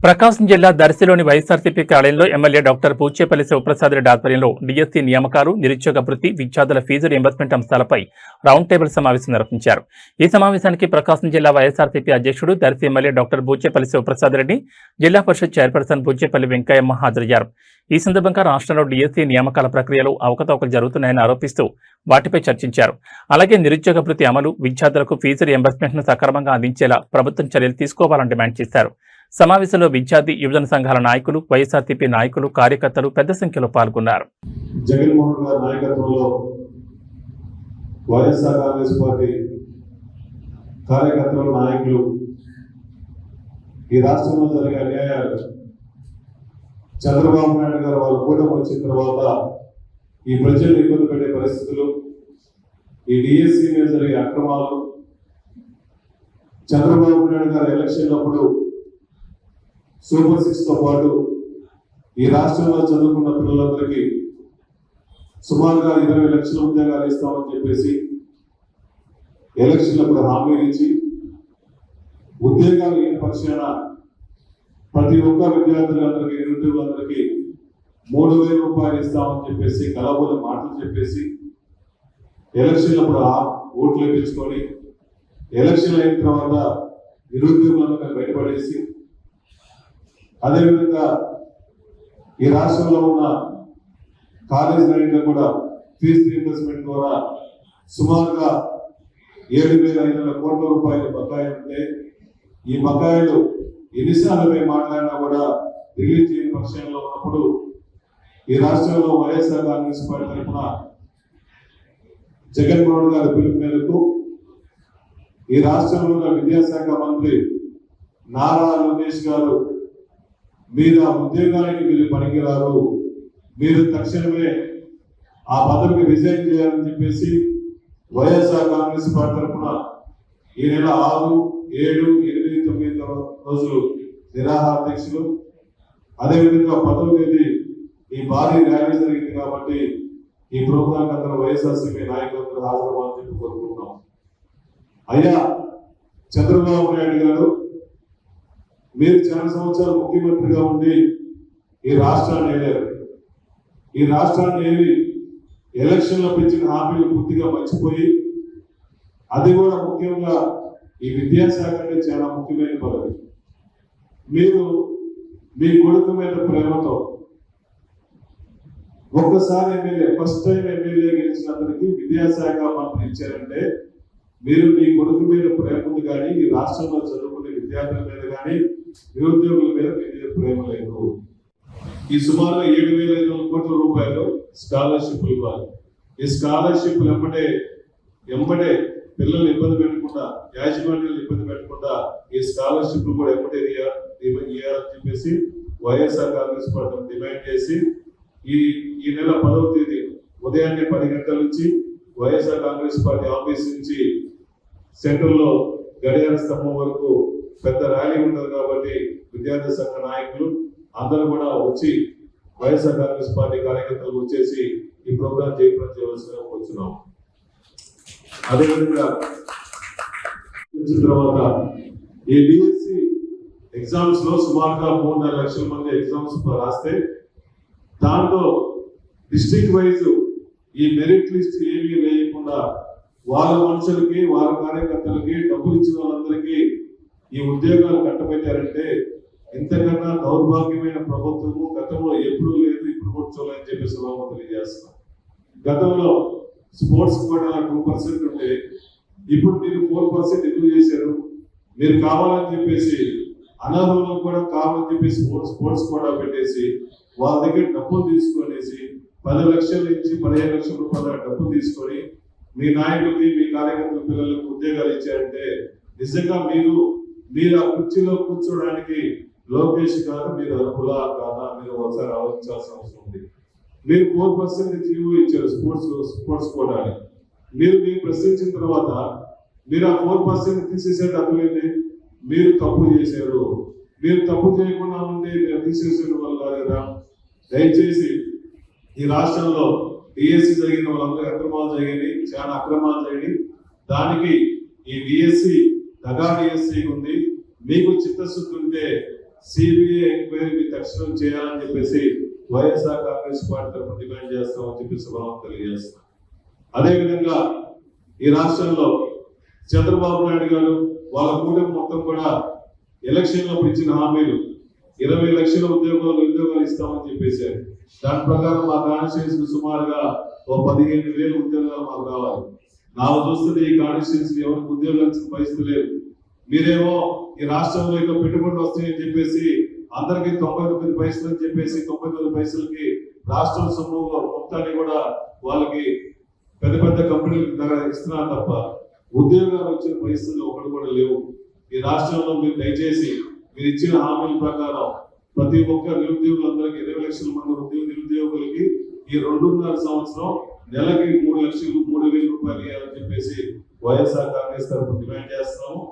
ప్రకాశం జిల్లా దర్శిలోని వైఎస్ఆర్సీపీ కార్యాలయంలో MLA doctor Puchepalli Sivaprasad Reddy ఆధ్వర్యంలో డిఎస్సీ నియామకాలు, నిరుద్యోగ భృతి, విద్యార్థుల ఫీజు రీయింబర్స్మెంట్ అంశాలపై రౌండ్ టేబుల్ సమావేశం నిర్వహించారు. ఈ సమావేశానికి ప్రకాశం జిల్లా వైఎస్ఆర్సీపీ అధ్యక్షుడు, దర్శి ఎమ్మెల్యే డాక్టర్ పూచేపల్లి శివప్రసాద్ రెడ్డి, జిల్లా పరిషత్ చైర్పర్సన్ పూచేపల్లి వెంకయ్యమ్మ హాజరయ్యారు. ఈ సందర్భంగా రాష్ట్రంలో డిఎస్సీ నియామకాల ప్రక్రియలో అవకతవకలు జరుగుతున్నాయని ఆరోపిస్తూ వాటిపై చర్చించారు. అలాగే నిరుద్యోగ భృతి అమలు, విద్యార్థులకు ఫీజు రీయింబర్స్మెంట్ను సక్రమంగా అందించేలా ప్రభుత్వం చర్యలు తీసుకోవాలని డిమాండ్ చేశారు. సమావేశంలో విద్యార్థి, యువజన సంఘాల నాయకులు, వైఎస్ఆర్సీపీ నాయకులు, కార్యకర్తలు పెద్ద సంఖ్యలో పాల్గొన్నారు. జగన్మోహన్ గారి నాయకత్వంలో వైఎస్ఆర్ కాంగ్రెస్ పార్టీ కార్యకర్తలు, నాయకులు ఈ రాష్ట్రంలో జరిగే అన్యాయాలు, చంద్రబాబు నాయుడు గారు వాళ్ళ కూటమి వచ్చిన తర్వాత ఈ ప్రజలు ఇబ్బంది పెట్టే పరిస్థితులు, ఈ డిఎస్సీ మీద జరిగే అక్రమాలు, చంద్రబాబు నాయుడు గారు ఎలక్షన్లప్పుడు సూపర్ 6 తో పాటు ఈ రాష్ట్రంలో చదువుకున్న పిల్లలందరికీ సుమారుగా 20 లక్షల ఉద్యోగాలు ఇస్తామని చెప్పేసి ఎలక్షన్లప్పుడు హామీ ఇచ్చి ఉద్యోగాలు లేని పక్షాన ప్రతి ఒక్క విద్యార్థులందరికీ, నిరుద్యోగులందరికీ 3,000 రూపాయలు ఇస్తామని చెప్పేసి కలబోల మాటలు చెప్పేసి ఎలక్షన్లప్పుడు ఓట్లు వేయించుకొని ఎలక్షన్ అయిన తర్వాత నిరుద్యోగులందరినీ బయటపడేసి, అదేవిధంగా ఈ రాష్ట్రంలో ఉన్న కాలేజీలన్నింటిలో కూడా ఫీజు రీయింబర్స్మెంట్ ద్వారా సుమారుగా 7,500 కోట్ల రూపాయల బకాయిలు ఉంటే ఈ బకాయిలు ఎన్నిసార్లు మేము మాట్లాడినా కూడా రిలీజ్ చేయని పక్షంలో ఉన్నప్పుడు ఈ రాష్ట్రంలో వైఎస్ఆర్ కాంగ్రెస్ పార్టీ తరఫున జగన్మోహన్ గారి పిలుపు మేరకు ఈ రాష్ట్రంలో ఉన్న విద్యాశాఖ మంత్రి నారా లోకేష్ గారు, మీరు ఆ ఉద్యోగానికి మీరు పనికిరారు, మీరు తక్షణమే ఆ పదవికి రిజైన్ చేయాలని చెప్పేసి వైఎస్ఆర్ కాంగ్రెస్ పార్టీ తరఫున ఈ నెల 6, 7, 8, 9 రోజులు నిరాహార దీక్షలు, అదేవిధంగా 10వ తేదీ ఈ భారీ ర్యాలీ జరిగింది కాబట్టి ఈ ప్రోగ్రాం అందరూ వైఎస్ఆర్సీపీ నాయకులందరూ హాజరవ్వాలని చెప్పి కోరుకుంటున్నాం. అయ్యా చంద్రబాబు నాయుడు గారు, మీరు చాలా సంవత్సరాలు ముఖ్యమంత్రిగా ఉండి ఈ రాష్ట్రాన్ని ఏలారు. ఈ రాష్ట్రాన్ని ఏలి ఎలక్షన్లో పెంచిన హామీలు పూర్తిగా మర్చిపోయి, అది కూడా ముఖ్యంగా ఈ విద్యాశాఖ అంటే చాలా ముఖ్యమైన పదవి. మీరు మీ కొడుకు మీద ప్రేమతో ఒక్కసారి ఎమ్మెల్యే, ఫస్ట్ టైం ఎమ్మెల్యే గెలిచిన అతనికి విద్యాశాఖ మంత్రి ఇచ్చారంటే మీరు మీ కొడుకు మీద ప్రేమ ఉంది, కానీ ఈ రాష్ట్రంలో చదువుకునే విద్యార్థుల మీద కానీ నిరుద్యోగుల మీద మీ మీద ప్రేమ లేదు. ఈ సుమారుగా 7,500 కోట్ల రూపాయలు స్కాలర్షిప్లు ఇవ్వాలి. ఈ స్కాలర్షిప్లు ఎంబడే పిల్లలు ఇబ్బంది పెట్టకుండా, యాజమాన్యాలు ఇబ్బంది పెట్టకుండా ఈ స్కాలర్షిప్లు కూడా ఎంబడే ఇవ్వాలని చెప్పేసి వైఎస్ఆర్ కాంగ్రెస్ పార్టీ డిమాండ్ చేసి ఈ నెల 10వ తేదీ ఉదయాన్నే 10 గంటల నుంచి వైఎస్ఆర్ కాంగ్రెస్ పార్టీ ఆఫీస్ నుంచి సెంటర్లో గడియార స్తంభం వరకు పెద్ద ర్యాలీ ఉంటుంది కాబట్టి విద్యార్థి సంఘ నాయకులు అందరూ కూడా వచ్చి వైఎస్ఆర్ కాంగ్రెస్ పార్టీ కార్యకర్తలు వచ్చేసి ఈ ప్రోగ్రాం జయప్రదం చేయవలసిన కూర్చున్నాం. అదేవిధంగా వచ్చిన తర్వాత ఈ డిఎస్సి ఎగ్జామ్స్ లో సుమారుగా 3.5 లక్షల మంది ఎగ్జామ్స్ రాస్తే దాంట్లో డిస్ట్రిక్ట్ వైజ్ ఈ మెరిట్ లిస్ట్ ఏమీ లేకుండా వాళ్ళ మనుషులకి, వాళ్ళ కార్యకర్తలకి డబ్బులు ఇచ్చిన వాళ్ళందరికీ ఈ ఉద్యోగాలు కట్టబెట్టారంటే ఇంతకన్నా దౌర్భాగ్యమైన ప్రభుత్వము గతంలో ఎప్పుడూ లేదు, ఇప్పుడు కూడా చూడాలని చెప్పేసి తెలియజేస్తున్నాం. గతంలో స్పోర్ట్స్ కూడా 2% ఉంటే ఇప్పుడు మీరు 4% ఎక్కువ చేశారు. మీరు కావాలని చెప్పేసి అనర్హులను కూడా కావాలని చెప్పేసి స్పోర్ట్స్ కూడా పెట్టేసి వాళ్ళ దగ్గర డబ్బులు తీసుకొనేసి 10 లక్షల నుంచి 15 లక్షల రూపాయల డబ్బులు తీసుకొని మీ నాయకులకి, మీ కార్యకర్తల పిల్లలకు ఉద్యోగాలు ఇచ్చారంటే నిజంగా మీరు ఆ కుర్చీలో కూర్చోడానికి లోకేష్ గారు మీరు అర్హులా కాదా మీరు ఒకసారి ఆలోచించాల్సిన అవసరం ఉంది. మీరు 4% జీవో ఇచ్చారు స్పోర్ట్స్ కోటా. మీరు ప్రశ్నించిన తర్వాత మీరు ఆ 4% తీసేసేది అర్థమైంది. మీరు తప్పు చేశారు. మీరు తప్పు చేయకుండా ఉంటే మీరు తీసేసిన వాళ్ళు కాదు కదా. దయచేసి ఈ రాష్ట్రంలో డిఎస్సి జరిగిన వాళ్ళందరూ అక్రమాలు జరిగింది, చాలా అక్రమాలు జరిగింది. దానికి ఈ డిఎస్సి దగా డిఎస్సి ఉంది. మీకు చిత్తశుద్ధి ఉంటే సిబిఐ ఎంక్వైరీ తక్షణం చేయాలని చెప్పేసి వైఎస్ఆర్ కాంగ్రెస్ పార్టీ తరఫున డిమాండ్ చేస్తామని చెప్పేసి మనం తెలియజేస్తున్నాం. అదేవిధంగా ఈ రాష్ట్రంలో చంద్రబాబు నాయుడు గారు వాళ్ళ కూటమి మొత్తం కూడా ఎలక్షన్ లో ఇచ్చిన హామీలు 20 లక్షల ఉద్యోగాలు ఇస్తామని చెప్పేశారు. దాని ప్రకారం మా కాన్స్టిట్యూన్సీ సుమారుగా 15,000 ఉద్యోగాలు మాకు రావాలి. నాకు చూస్తుంది ఈ కాన్స్టిట్యూన్సీ ఎవరికి ఉద్యోగాలు ఇచ్చిన పరిస్థితి లేదు. మీరేమో ఈ రాష్ట్రంలో ఇంకా పెట్టుబడులు వస్తాయని చెప్పేసి అందరికి 99 పైసలు అని చెప్పేసి 99 పైసలకి రాష్ట్రం సొమ్ము మొత్తాన్ని కూడా వాళ్ళకి పెద్ద పెద్ద కంపెనీలకు ఇస్తున్నారు తప్ప ఉద్యోగాలు వచ్చిన పరిస్థితులు ఒకటి కూడా లేవు. ఈ రాష్ట్రంలో మీరు దయచేసి మీరు ఇచ్చిన హామీల ప్రకారం ప్రతి ఒక్క నిరుద్యోగులందరికీ 20 లక్షల మంది నిరుద్యోగులకి ఈ 2.5 సంవత్సరం నెలకి 3,00,000 3,000 రూపాయలు ఇవ్వాలని చెప్పేసి వైఎస్ఆర్ కాంగ్రెస్ తరఫున డిమాండ్ చేస్తున్నాము.